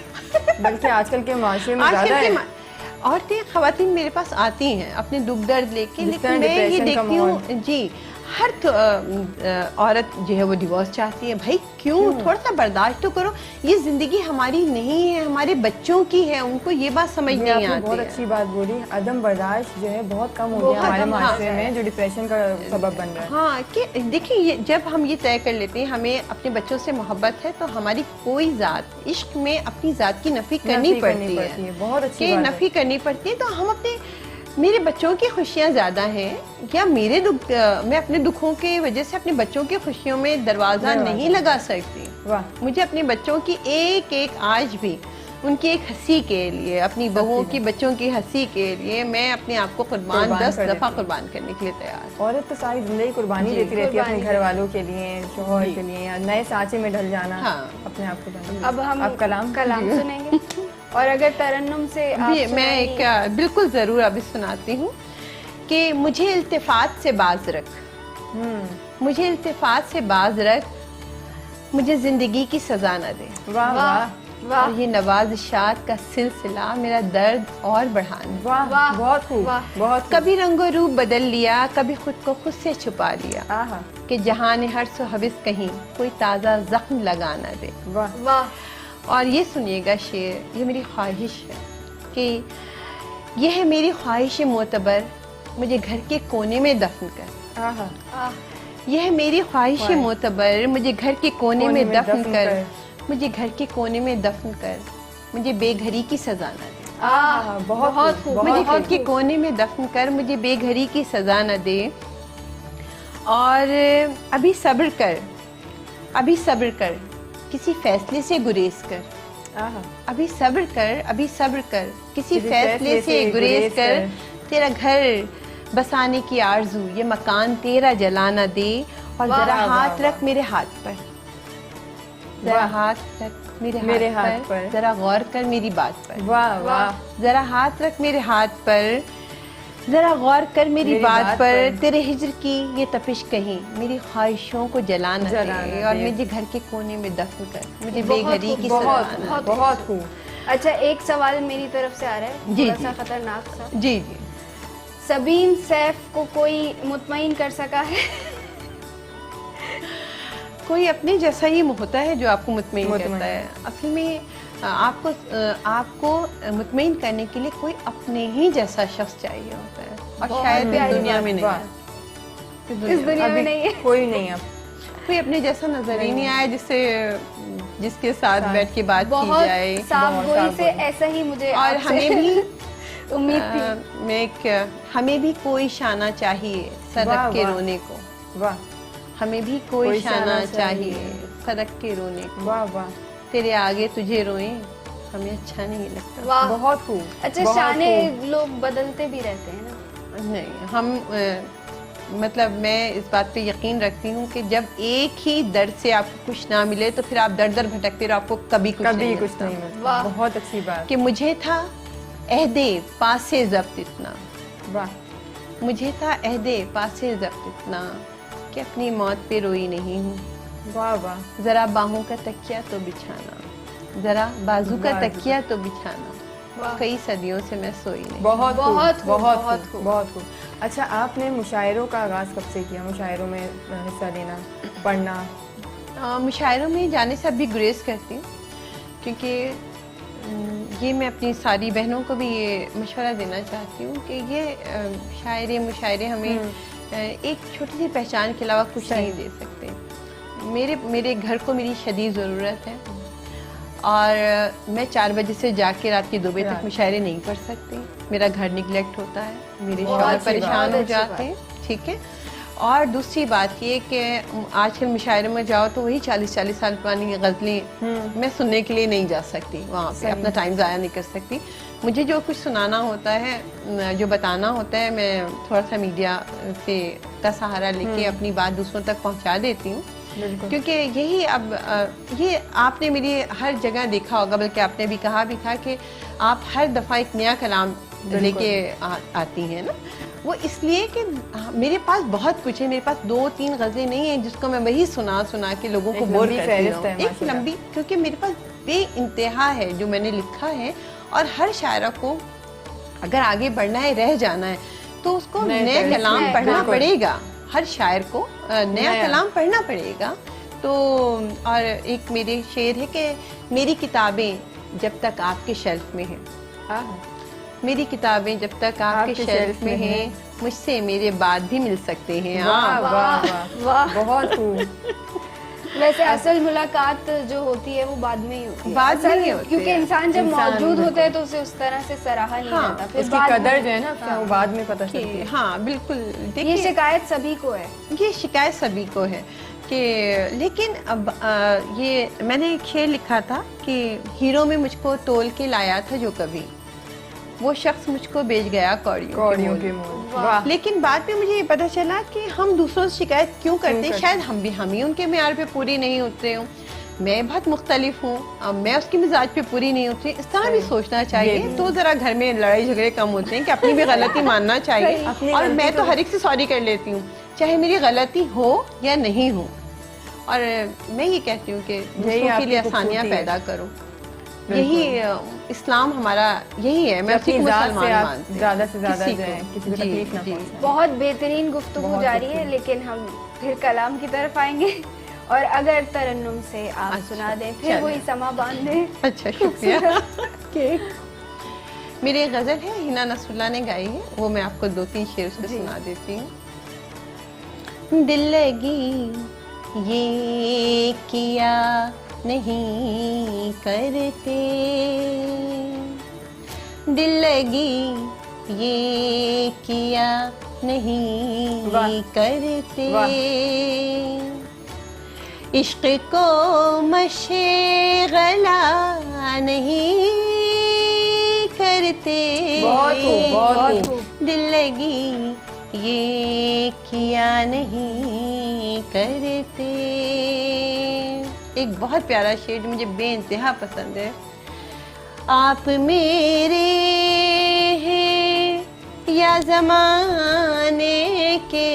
बल्कि आजकल के माशरे में ज़्यादा है। औरतें ख़वातीन मेरे पास आती हैं अपने दुख दर्द लेके, लेकिन मैं ये देखती हूँ जी, हर औरत जो है वो डिवोर्स चाहती है। भाई क्यों, थोड़ा सा बर्दाश्त तो करो, ये जिंदगी हमारी नहीं है, हमारे बच्चों की है, उनको ये बात समझ नहीं आती है। बहुत अच्छी बात बोली, अदम बर्दाश्त जो है बहुत कम हो गया हमारे माशरे में, जो डिप्रेशन का सबब बन रहा है। हाँ, कि देखिए, जब हम ये तय कर लेते हैं हमें अपने बच्चों से मोहब्बत है, तो हमारी कोई ज़ात, इश्क में अपनी ज़ात की नफ़ी करनी पड़ती है, बहुत अच्छी नफ़ी करनी पड़ती है। तो हम अपने मेरे बच्चों की खुशियाँ ज़्यादा हैं या मेरे दुख, मैं अपने दुखों की वजह से अपने बच्चों की खुशियों में दरवाज़ा नहीं लगा सकती। वाह। मुझे अपने बच्चों की एक एक आज भी उनकी एक हंसी के लिए, अपनी बहुओं की बच्चों की हंसी के लिए मैं अपने आप को कुर्बान 10 दफ़ा कुर्बान करने के लिए तैयार। औरत तो सारी जिंदगी कुर्बानी देती रहती है अपने घर वालों के लिए, शोहर के लिए, या नए सांचे में ढल जाना, हाँ। अपने आप को ढलना। अब हम आप कलाम सुनेंगे। और अगर तरन्नुम से आप मैं सुनाएंगी- एक बिल्कुल ज़रूर अभी सुनाती हूँ कि मुझे इल्तिफात से बाज रख, मुझे इल्तिफात से बाज रख, मुझे ज़िंदगी की सज़ा न दे। वाह वाह वाह और ये नवाज़िशात का सिलसिला मेरा दर्द और बढ़ाने। वाह वाह, बहुत खूब, वाह। बहुत खूब। कभी रंगो रूप बदल लिया, कभी खुद को खुद से छुपा लिया, आहा, कि जहाँ ने हर हविस कहीं कोई ताज़ा जख्म लगा न दे। वाह वाह। और ये सुनिएगा शेर, ये मेरी ख्वाहिश है कि ये है मेरी ख्वाहिश मोतबर, मुझे घर के कोने में दफन कर। आहा, आह, यह है मेरी ख्वाहिश मोतबर, मुझे घर के कोने में दफन कर, मुझे घर के कोने में दफन कर, मुझे बेघरी की सजा न दे। आहा, बहुत बहुत खूब, खूब, मुझे बहुत घर के कोने में दफन कर, मुझे बेघरी की सजा न दे। और अभी सब्र कर, अभी सब्र कर, किसी फैसले से गुरेज कर। आहा, अभी सब्र कर, अभी सब्र कर, किसी फैसले से गुरेज कर, तेरा घर बसाने की आरजू, ये मकान तेरा जलाना दे। और वाह, जरा वाह, हाथ वाह। रख मेरे हाथ पर, जरा वाह। हाथ रख मेरे मेरे हाथ हाथ पर, पर। जरा गौर कर मेरी बात पर। वाह वाह, जरा हाथ रख मेरे हाथ पर, जरा गौर कर मेरी बात पर। तेरे हिज्र की ये तपिश कहीं मेरी ख्वाहिशों को जला न दे, और मुझे घर के कोने में दफन कर, मुझे बेघरी की सजा बहुत न बहुत दे। बहुत खूब। अच्छा, एक सवाल मेरी तरफ से आ रहा है, जी, थोड़ा सा जी। खतरनाक सा। जी जी। सबीन सैफ को कोई मुतमईन कर सका है? कोई अपने जैसा ही होता है जो आपको मुतमईन मुतमईन। करता है। असल में आपको मुतमईन करने के लिए कोई अपने ही जैसा शख्स चाहिए होता है, और बहुत शायद इस प्यारी दुनिया बात, में नहीं वाह। है। इस दुनिया में अभी नहीं है। कोई नहीं अब। कोई अपने जैसा नजर ही नहीं आया जिसके साथ बैठ के बात की बहुत जाए। साफ बहुत गोई साफ से गोई। ऐसा ही मुझे और आपसे हमें भी उम्मीद थी। हमें भी कोई शाना चाहिए वाह, सड़क के वाह। रोने को, वाह हमें भी कोई शाना चाहिए सड़क के रोने को। वाह वाह, तेरे आगे तुझे रोएं हमें अच्छा नहीं लगता। वाह। बहुत खूब। अच्छा, बहुत शाने खूब। लोग बदलते भी रहते हैं ना। नहीं, हम मतलब मैं इस बात पे यकीन रखती हूँ कि जब एक ही दर्द से आपको कुछ ना मिले तो फिर आप दर दर भटकते रहो, आपको कभी कुछ कभी नहीं कुछ मिलता। नहीं मिलता। वाह। बहुत अच्छी बात। कि मुझे था अहदे पासे ज़ब्त इतना, वाह मुझे था अहदे पासे ज़ब्त इतना, कि अपनी मौत पे रोई नहीं हूँ। वाह वाह, ज़रा बाहों का तकिया तो बिछाना, ज़रा बाजू का बाजू तकिया तो बिछाना, वाह। कई सदियों से मैं सोई नहीं। बहुत खूब, बहुत खूब, बहुत बहुत खूब, खूब। बहुत खूब। अच्छा, आपने मुशायरों का आगाज़ कब से किया? मुशायरों में हिस्सा लेना, पढ़ना? मुशायरों में जाने से अभी गुरेज करती हूँ, क्योंकि ये मैं अपनी सारी बहनों को भी ये मशवरा देना चाहती हूँ कि ये शायरे मुशायरे हमें एक छोटी सी पहचान के अलावा कुछ नहीं दे सकते। मेरे घर को मेरी शदीद ज़रूरत है, और मैं 4 बजे से जाके रात के 2 बजे तक मुशायरे नहीं पढ़ सकती। मेरा घर निगलेक्ट होता है, मेरे बहुत शौहर अच्छी परेशान बात, हो अच्छी जाते हैं। ठीक है। और दूसरी बात ये कि आजकल मुशायरे में जाओ तो वही 40-40 साल पुरानी गज़लें मैं सुनने के लिए नहीं जा सकती, वहाँ पे अपना टाइम ज़ाया नहीं कर सकती। मुझे जो कुछ सुनाना होता है, जो बताना होता है, मैं थोड़ा सा मीडिया से का सहारा लेके अपनी बात दूसरों तक पहुँचा देती हूँ। क्योंकि यही अब ये आपने मेरी हर जगह देखा होगा, बल्कि आपने भी कहा भी था कि आप हर दफ़ा एक नया कलाम लेके आती हैं ना। वो इसलिए कि मेरे पास बहुत कुछ है, मेरे पास 2-3 गज़लें नहीं हैं जिसको मैं वही सुना के लोगों को बोर करती हूँ। एक लंबी, क्योंकि मेरे पास बेइंतहा है जो मैंने लिखा है, और हर शायरा को अगर आगे बढ़ना है, रह जाना है, तो उसको नया कलाम पढ़ना पड़ेगा। हर शायर को नया कलाम पढ़ना पड़ेगा। तो और एक मेरे शेर है कि मेरी किताबें जब तक आपके शेल्फ में हैं, मेरी किताबें जब तक आपके शेल्फ में हैं, मुझसे मेरे बाद भी मिल सकते हैं। वाह वाह वाह, बहुत खूब। वैसे असल मुलाकात जो होती है वो बाद में ही होती है, बाद में असल- ही होती क्योंकि है। इंसान जब इंसान मौजूद बिल्कुल। होता है तो उसे उस तरह से सराहा नहीं हाँ, जाता, फिर उसकी बाद कदर में- जो है ना फिर वो बाद में पता चलती है। हाँ बिल्कुल। ये देखिए शिकायत सभी को है। ये शिकायत सभी को है कि लेकिन अब ये मैंने एक शेर लिखा था कि हीरो में मुझको तोल के लाया था जो कभी, वो शख्स मुझको बेच गया कौड़ियों कौड़ियों के के मोल। मोल। वाह। लेकिन बाद में मुझे ये पता चला कि हम दूसरों से शिकायत क्यों करते, करते? शायद हम ही उनके मेयार पे पूरी नहीं उतरे हूँ। मैं बहुत मुख्तलिफ हूँ, अब मैं उसके मिजाज पे पूरी नहीं उतरी, इस तरह भी सोचना चाहिए, तो जरा घर में लड़ाई झगड़े कम होते हैं कि अपनी भी गलती मानना चाहिए। अपनी और गलती मैं तो तो- हर एक से सॉरी कर लेती हूँ, चाहे मेरी गलती हो या नहीं हो। और मैं ये कहती हूँ कि दूसरों के आपकी लिए आसानियाँ खूबसूरती है। पैदा करो, यही इस्लाम हमारा यही है। मैं उसी अपनी को जात से मुसलमान आप मानती हूँ। ज्यादा से ज्यादा किसी जो है को। किसी को जी, तकलीफ ना जी। पहुंचाएं। बहुत बेहतरीन गुफ्तगू बहुत जारी है, गुफ्तगू। लेकिन हम फिर कलाम की तरफ आएंगे और अगर तरन्नुम से आप अच्छा, सुना दें, फिर चलें। वही समा बांध दें। अच्छा शुक्रिया। मेरी एक गजल है, हिना नसरुल्लाह ने गाई है, वो मैं आपको 2-3 शेर उसके सुना देती हूँ। दिल लगी ये किया नहीं करते, दिल लगी ये किया नहीं वाह। करते, वाह। इश्क को मशगला नहीं करते, बहुत खूब, बहुत खूब। दिल लगी ये किया नहीं करते। एक बहुत प्यारा शेर जो मुझे बेइंतहा पसंद है। आप मेरे हैं या ज़माने के,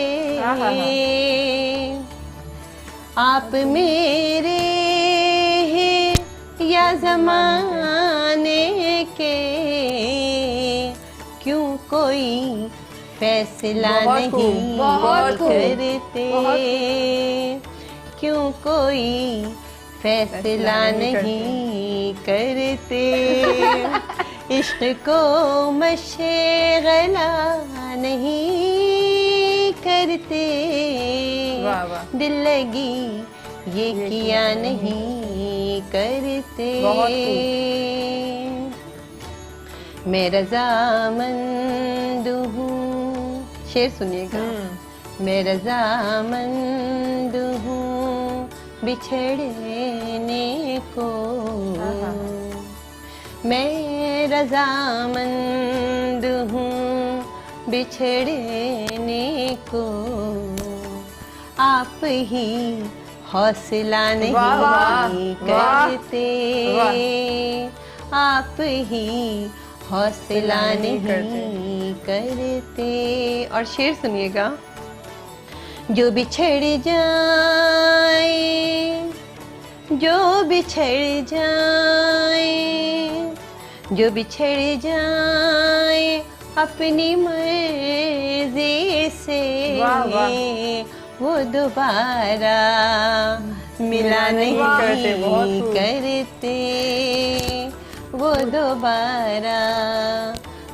आप मेरे हैं या ज़माने के, क्यों कोई फैसला बहुत खूब, नहीं बहुत खूब, करते, क्यों कोई फैसला नहीं करते, इश्क को मशगला नहीं करते, वाह, वाह। दिल लगी ये किया नहीं करते। बहुत मैं रज़ामंद हूँ, शेर सुनिएगा। मैं रज़ामंद हूँ बिछड़ने को, मैं रज़ामंद हूँ बिछड़ने को, आप ही हौसला नहीं वाह, वाह, करते, वाह। आप ही हौसला नहीं करते। और शेर सुनिएगा। जो बिछड़ जाए, जो बिछड़ जाए, जो बिछड़ जाए अपनी मर्जी से, वाह, वाह। वो दोबारा मिला नहीं करते, बहुत खूब। करते, वो दोबारा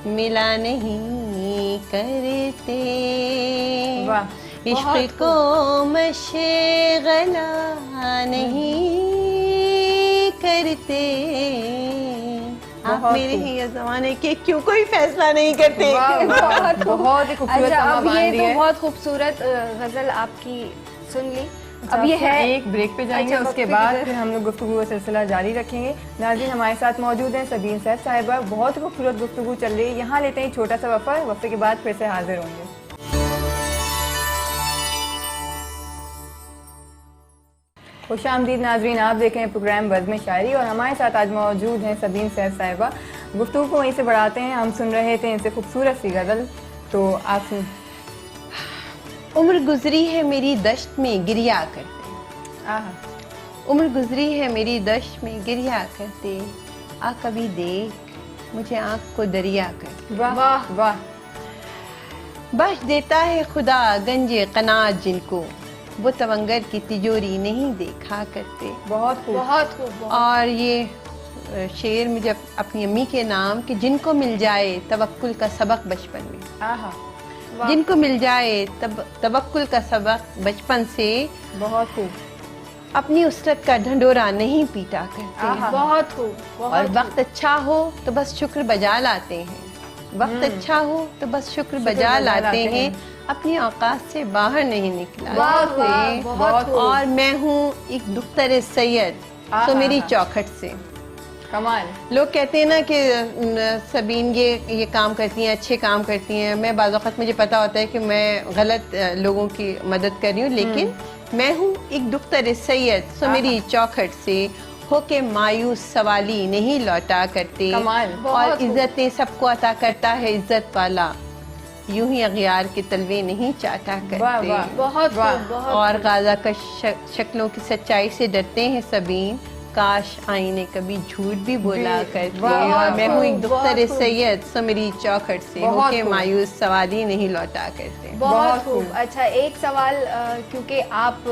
मिला नहीं करते, वाह। इश्क को मशगला नहीं करते, आप बहुत मेरे खूब। हैं ये ज़माने के, क्यों कोई फैसला नहीं करते। बहुत बहुत ही खूबसूरत अच्छा, समा अब बांध ये दी तो है। बहुत खूबसूरत गजल आपकी सुन ली। अच्छा, अब ये आपसे है एक ब्रेक पे जाएंगे, अच्छा, उसके वक्फे बाद की फिर हम लोग गुफ्तगू का सिलसिला जारी रखेंगे। नाज़रीन, हमारे साथ मौजूद हैं सबीन सैफ साहिबा। बहुत खूबसूरत गुफ्तगू चल रही है, यहाँ लेते हैं एक छोटा सा वफ़ा, वफ़े के बाद फिर से हाजिर होंगे। खुशामदीद नाजरीन, आप देख रहे हैं प्रोग्राम बज़्म शायरी और हमारे साथ आज मौजूद हैं सबीन सैफ साहिबा। गुफ्तगू को वहीं से बढ़ाते हैं। हम सुन रहे थे इनसे खूबसूरत सी गज़ल, तो आप सुन। उम्र गुजरी है मेरी दश्त में गिरिया करते, आहा, उम्र गुजरी है मेरी दश्त में गिरिया करते, आ कभी देख मुझे आँख को दरिया करते, वाह वाह वाह। बख्श देता है खुदा गंजे कनात जिनको, वो तवंगर की तिजोरी नहीं देखा करते। बहुत खूब, बहुत खूब, बहुत और ये शेर मुझे अपनी अम्मी के नाम कि जिनको मिल जाए तवक्कुल का सबक बचपन में, आहा, जिनको मिल जाए तवक्कुल का सबक बचपन से, बहुत खूब। अपनी उसरत का ढंढोरा नहीं पीटा करते। बहुत खूब, और बहुत वक्त अच्छा हो तो बस शुक्र बजा लाते हैं, वक्त अच्छा हो तो बस शुक्र बजा लाते हैं, अपनी औकात से बाहर नहीं निकला बहुत करते। बहुत खूब। और मैं हूँ एक दुख्तर सैयद, तो मेरी चौखट से। कमाल। लोग कहते हैं ना कि सबीन ये काम करती हैं, अच्छे काम करती हैं। मैं बाज़ वक़्त मुझे पता होता है कि मैं गलत लोगों की मदद कर रही हूँ, लेकिन मैं हूँ एक दुख्तर सैयद, सो मेरी चौखट से होके मायूस सवाली नहीं लौटा करते। कमाल। और इज्जतें सबको अता करता है इज्जत वाला, यूं ही अगयार के तलवे नहीं चाटा करते। बहुत खूब, बहुत और गाजा का शक्लों की सच्चाई से डरते हैं सबीन, काश आईने कभी झूठ भी बोला करते। और मैं हूँ एक दुख्तर सैयद, सो मेरी चौखट से होके मायूस सवाली नहीं लौटा करते। बहुत खूब। अच्छा, एक सवाल, क्योंकि आप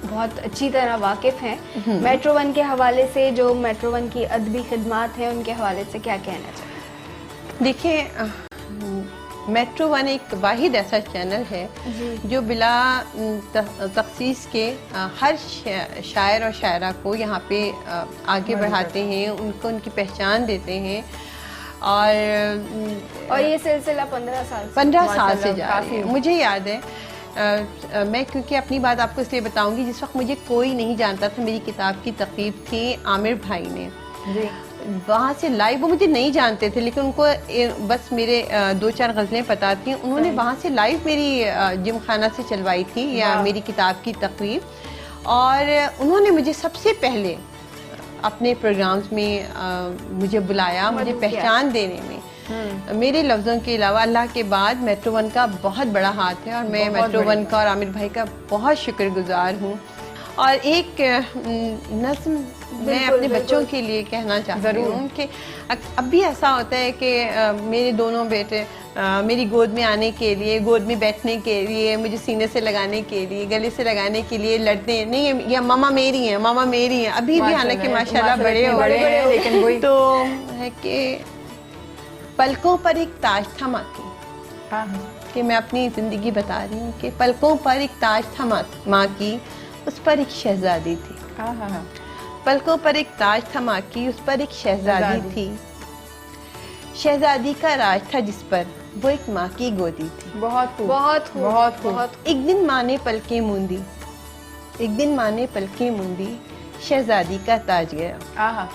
बहुत अच्छी तरह वाकिफ हैं मेट्रो वन के हवाले से, जो मेट्रो वन की अदबी खिदमात हैं उनके हवाले से क्या कहना चाहिए? देखिए, मेट्रो वन एक वाहिद ऐसा चैनल है जो बिला तखसीस के हर शायर और शायरा को यहाँ पे आगे बढ़ाते हैं, उनको उनकी पहचान देते हैं। और ये सिलसिला 15 साल से जा रही है। मुझे याद है, मैं क्योंकि अपनी बात आपको इसलिए बताऊंगी, जिस वक्त मुझे कोई नहीं जानता था, मेरी किताब की तकरीब थी आमिर भाई ने जी। वहाँ से लाइव, वो मुझे नहीं जानते थे, लेकिन उनको बस मेरे 2-4 गज़लें पता थी। उन्होंने वहाँ से लाइव मेरी जिम खाना से चलवाई थी या मेरी किताब की तकरीब, और उन्होंने मुझे सबसे पहले अपने प्रोग्राम्स में मुझे बुलाया, मुझे पहचान देने में। मेरे लफ्ज़ों के अलावा अल्लाह के बाद मेट्रो वन का बहुत बड़ा हाथ है, और मैं मेट्रो वन का और आमिर भाई का बहुत शुक्रगुजार हूँ। और एक नज़्म मैं अपने बच्चों के लिए कहना चाहती हूँ कि अब भी ऐसा होता है कि मेरे दोनों बेटे मेरी गोद में आने के लिए, गोद में बैठने के लिए, मुझे सीने से लगाने के लिए, गले से लगाने के लिए लड़ते हैं, नहीं या मामा मेरी हैं, मामा मेरी हैं। अभी भी हालांकि माशाल्लाह बड़े हो गए हैं, लेकिन वही तो है कि पलकों पर एक ताज था माँ की। कि मैं अपनी ज़िंदगी बता रही हूँ कि पलकों पर एक ताज था माँ की, उस पर एक शहजादी थी। पलकों पर एक ताज था माँ की, उस पर एक शहजादी थी। शहजादी का राज था जिस पर, वो एक माँ की गोदी थी। बहुत खूब, बहुत खूब, बहुत खूब। बहुत। एक दिन माँ ने पलकें मूंदी, एक दिन माँ ने पलकें मूंदी, शहजादी का ताज गया।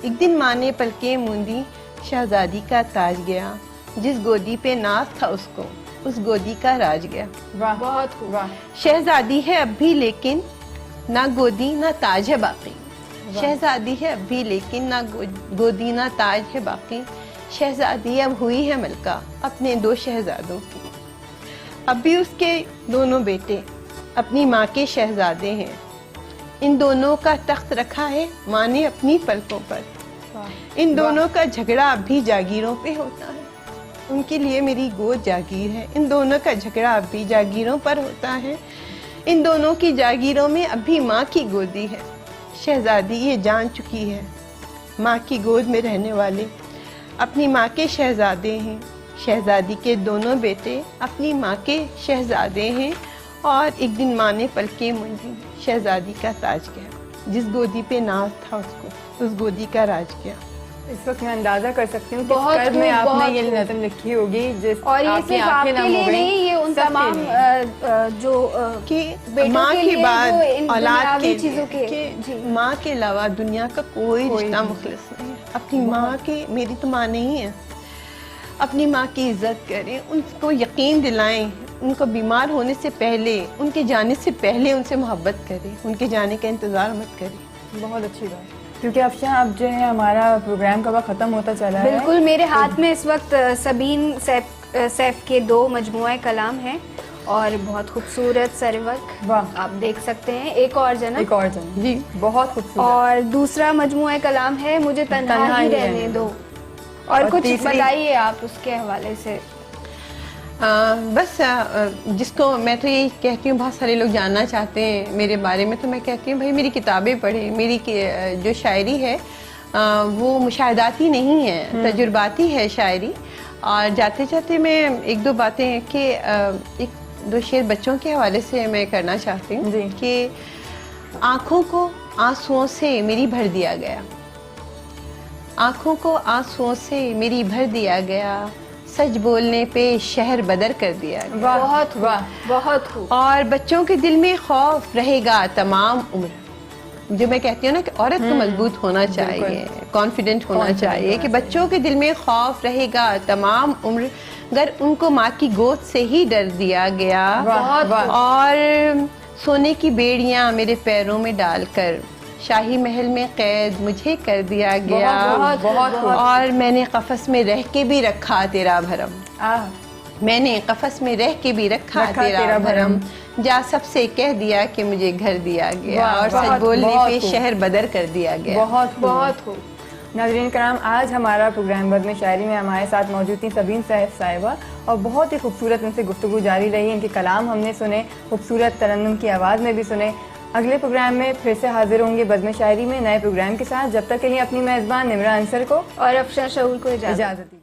एक दिन माँ ने पलकें मूंदी, शहजादी का ताज गया। जिस गोदी पे नाज था उसको, उस गोदी का राज गया। वाह, बहुत खूब। शहजादी है अब भी लेकिन ना गोदी ना ताज है बाकी। शहजादी है अब भी लेकिन ना गोदी ना ताज है बाकी। शहजादी अब हुई है मलका अपने 2 शहजादों की। अब भी उसके दोनों बेटे अपनी माँ के शहजादे हैं। इन दोनों का तख्त रखा है माँ ने अपनी पलकों पर। इन दोनों का झगड़ा अब भी जागीरों पे होता है। उनके लिए मेरी गोद जागीर है। इन दोनों का झगड़ा अब भी जागीरों पर होता है। इन दोनों की जागीरों में अब भी माँ की गोदी है। शहजादी ये जान चुकी है, माँ की गोद में रहने वाले अपनी माँ के शहजादे हैं। शहजादी के दोनों बेटे अपनी माँ के शहजादे हैं। और एक दिन माँ ने पलकें मूंदी, शहजादी का ताज गया। जिस गोदी पे नाज था उसको, उस गोदी का राज गया। इस वक्त मैं अंदाजा कर सकती हूँ कि में आपने ये नज़म लिखी होगी, जिस और ये सिर्फ आपके लिए नहीं, ये उन तमाम जो कि माँ के बाद औलाद के माँ के अलावा दुनिया का कोई रिश्ता मुखलिस नहीं है। अपनी माँ की, मेरी तो माँ नहीं है, अपनी माँ की इज्जत करें, उनको यकीन दिलाएं, उनको बीमार होने से पहले, उनके जाने से पहले उनसे मोहब्बत करें, उनके जाने का इंतज़ार मत करें। बहुत अच्छी बात, क्योंकि अब जो है हमारा प्रोग्राम का वक्त ख़त्म होता चला है। बिल्कुल, मेरे हाथ में इस वक्त सबीन सैफ के 2 मजमुआ कलाम हैं और बहुत खूबसूरत सरवक आप देख सकते हैं। एक और जन्म जी, बहुत खूबसूरत। और दूसरा मजमुआ कलाम है मुझे तन्हा ही रहने दो। और कुछ बताइए आप उसके हवाले से। बस जिसको मैं तो यही कहती हूँ, बहुत सारे लोग जानना चाहते हैं मेरे बारे में, तो मैं कहती हूँ भाई मेरी किताबें पढ़ें। मेरी जो शायरी है वो मुशाहदाती नहीं है, तजुर्बाती है शायरी। और जाते जाते मैं 1-2 बातें कि 1-2 शेर बच्चों के हवाले से मैं करना चाहती हूँ कि आंखों को आंसुओं से मेरी भर दिया गया, आंखों को आंसुओं से मेरी भर दिया गया, सच बोलने पे शहर बदर कर दिया गया। वाह बहुत वाह। बहुत खूब। और बच्चों के दिल में खौफ रहेगा तमाम उम्र। जो मैं कहती हूँ ना कि औरत को मजबूत होना चाहिए, कॉन्फिडेंट होना चाहिए कि बच्चों के दिल में खौफ रहेगा तमाम उम्र, अगर उनको माँ की गोद से ही डर दिया गया। वाह, वाह। और सोने की बेड़ियां मेरे पैरों में डालकर शाही महल में कैद मुझे कर दिया गया। बहुत और मैंने कफस में रह के भी रखा तेरा भरम, आह, मैंने कफस में रह के भी रखा तेरा भरम, जा सबसे कह दिया कि मुझे घर दिया गया। वाह, और सच बहुत, बोलने बहुत पे खूब। शहर बदर कर दिया गया। बहुत बहुत खूब। नाज़रीन कराम, आज हमारा प्रोग्राम बज़्म शायरी में हमारे साथ मौजूद थी सबीन साहिबा और बहुत ही खूबसूरत उनसे गुफ्तगू जारी रही। इनके कलाम हमने सुने, खूबसूरत तरन्नुम की आवाज़ में भी सुने। अगले प्रोग्राम में फिर से हाजिर होंगे बज़्म शायरी में नए प्रोग्राम के साथ। जब तक के लिए अपनी मेज़बान निमरा अंसर को और अफशा शऊर को इजाज़त। इजाज़त दी।